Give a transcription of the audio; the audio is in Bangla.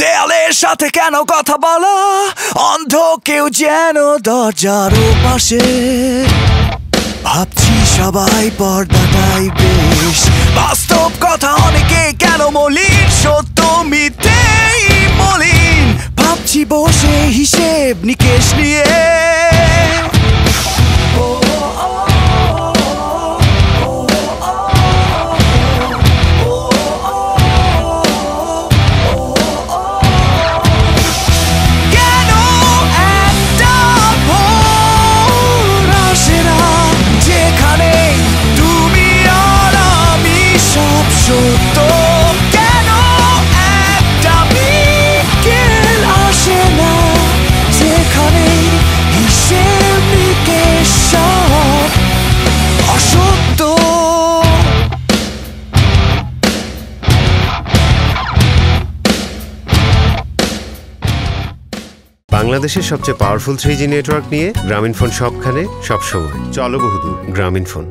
দেয়ালের সাথে কেন কথা বলা, অন্ধ কেউ যেন দরজার পাশে। ভাবছি সবাই পর্দাটাই বেশ, বাস্তব কথা অনেকে কেন মলিন, সত্য মিথ্যেই মলিন। ভাবছি বসে হিসেব নিকেশ নিয়ে। বাংলাদেশের সবচেয়ে পাওয়ারফুল 3G নেটওয়ার্ক নিয়ে গ্রামীণফোন সবখানে সবসময়। চলো বহুদূর গ্রামীণফোন।